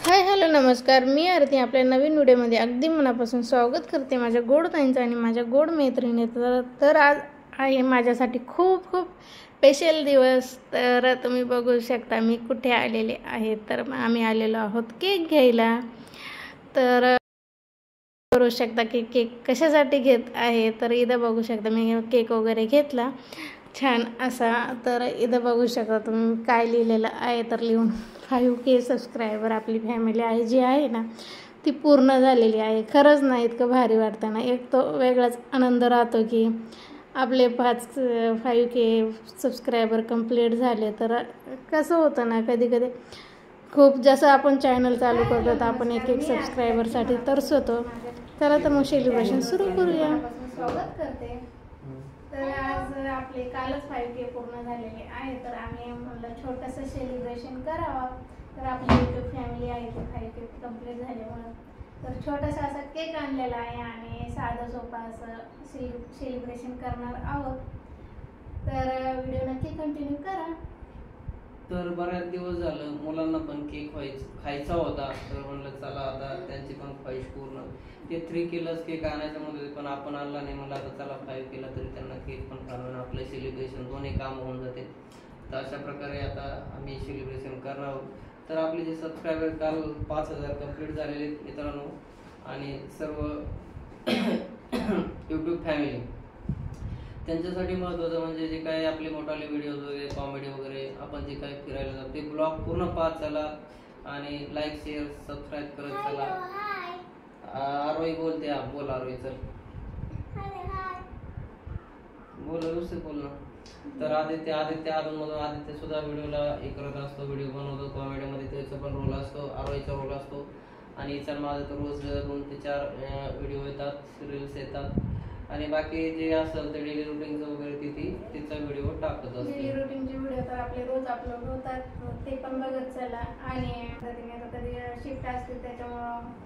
Hi hello नमस्कार, मी आरती आपल्या नवीन व्हिडिओमध्ये अगदी मनापासून स्वागत करते माझ्या गोड ताईंचं आणि माझ्या गोड मैत्रिणीचं। तर आज आहे माझ्यासाठी खूप खूप स्पेशल दिवस। तर तुम्ही बघू शकता मी कुठे आलेले आहे। तर आम्ही आलेलो आहोत केक घ्यायला। तर करू शकता की केक कशासाठी घेत आहे। तर इथं बघू शकता मी केक वगैरे घेतला छान असा। तर इथं बघू शकता तुम्ही काय लिहिलेलं आहे। तर लिहून 5K सबस्क्रायबर आपली फॅमिली आहे जी आहे ना ती पूर्ण झालेली आहे। खरंच ना इतकं भारी वाटतं ना, एक तो वेगळाच आनंद राहतो की आपले 5K सबस्क्रायबर कंप्लीट झाले। तर कसं होतं ना कधी कधी खूप जसं आपण चॅनल चालू करतो तर आपण एक एक सबस्क्रायबरसाठी तरसतो। चला तर मग सेलिब्रेशन सुरू करूया। स्वागत करते। तर आज आपले कालच 5K पूर्ण झालेले आहे। तर आम्ही म्हणलं छोटंसं सेलिब्रेशन करावं। तर आपली यूट्यूब फॅमिली आहे ते 5K कंप्लीट झाल्यामुळं तर छोटासा असा केक आणलेला आहे आणि साधं सोपं असं सेलिब्रेशन करणार आहोत। तर व्हिडिओ नक्की कंटिन्यू करा। तर बऱ्याच दिवस झालं मुलांना पण केक खायचा होता। तर म्हणलं चला आता त्यांची पण ख्वाहिश पूर्ण। ते 3Kलाच केक आणायचं म्हणत होते पण आपण आणला नाही। मला आता चला 5Kला तरी त्यांना केक पण खाणं आपलं सेलिब्रेशन दोन्ही काम होऊन जाते। तर अशा प्रकारे आता आम्ही सेलिब्रेशन करणार आहोत। तर आपले जे सबस्क्रायबर काल 5000 कंप्लीट झालेले मित्रांनो आणि सर्व यूट्यूब फॅमिली त्यांच्यासाठी महत्त्वाचं म्हणजे जे काही आपले मोठाले व्हिडिओज वगैरे कॉमेडी वगैरे आपण जे काही फिरायला जातो ते ब्लॉग पूर्ण पाहत चला आणि लाईक शेअर सबस्क्राईब करत चला। आरोही बोलते, बोल आरोही चल बोल व्यवस्थित बोल ना। तर आदित्य अधूनमधून आदित्य सुद्धा व्हिडिओला हे करत असतो, व्हिडिओ बनवतो, कॉमेडीमध्ये त्याचा पण रोल असतो, आरोहीचा रोल असतो आणि चल माझं तर रोज 2 ते 4 व्हिडिओ येतात, रील्स येतात आणि बाकी जे असेल ते डेली रुटीनचं वगैरे तिचा व्हिडिओ टाकत असतो। डेली रुटीनचे व्हिडिओ तर आपले रोज अपलोड होतात, ते पण बघत चला। आणि कधी शिफ्ट असते त्याच्यामुळं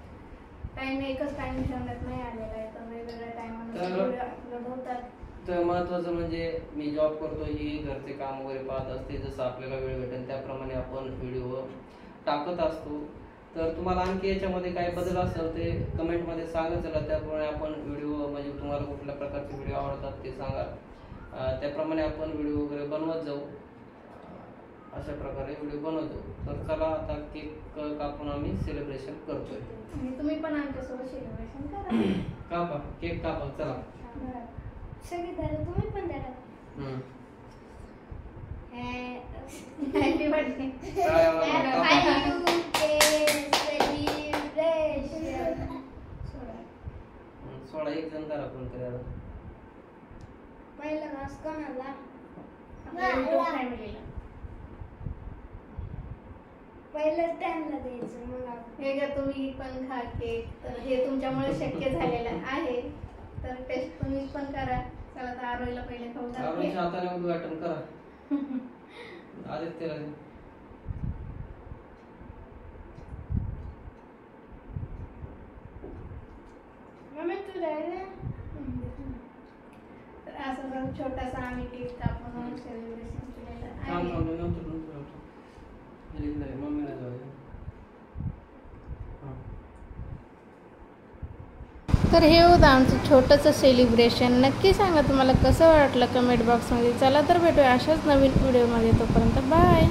एकच टाइम ठेवण्यात नाही आलेला आहे। तर वेगवेगळ्या टायमाला व्हिडिओ अपलोड होतात। तर महत्त्वाचं म्हणजे मी जॉब करतो ही घरचे काम वगैरे पाहत असते, जसं आपल्याला वेळ भेटेल त्याप्रमाणे आपण व्हिडिओ टाकत असतो। तर तुम्हाला आणखी याच्यामध्ये काय बदल असेल ते कमेंटमध्ये सांगा चला, त्याप्रमाणे आपण व्हिडिओ म्हणजे तुम्हाला कुठल्या प्रकारचे व्हिडिओ आवडतात ते सांगा, त्याप्रमाणे आपण व्हिडिओ वगैरे बनवत जाऊ। अशा प्रकारे व्हिडिओ बनवतो। तर चला आता केक कापून आम्ही सेलिब्रेशन करतोय आणि तुम्ही पण आमच्यासोबत सेलिब्रेशन करा। कापा केक कापा चला सगळे धरा, तुम्ही पण धरा। Happy birthday. सोडा एक जण करा कोणतरी आता पहिला घास कोणाला? यूट्यूब फॅमिलीला पहिलंच टाइमला द्यायचं। मग हे का तुम्ही पण खा केक। तर हे तुमच्यामुळे शक्य झालेलं आहे। तर टेस्ट तुम्ही पण करा। चला तर आरोहीला पहिले खाऊ घालते। आरोहीच्या हाताने उद्घाटन करा। आदित्यला मम्मी तू राहिले। तर असं छोटासा आम्ही केक कापून सेलिब्रेशन केलेलं आहे। तर हे होतं आमचं छोटंसं सेलिब्रेशन। नक्की सांगा तुम्हाला कसं वाटलं कमेंट बॉक्समध्ये। चला तर भेटूया अशाच नवीन व्हिडिओमध्ये, तोपर्यंत बाय।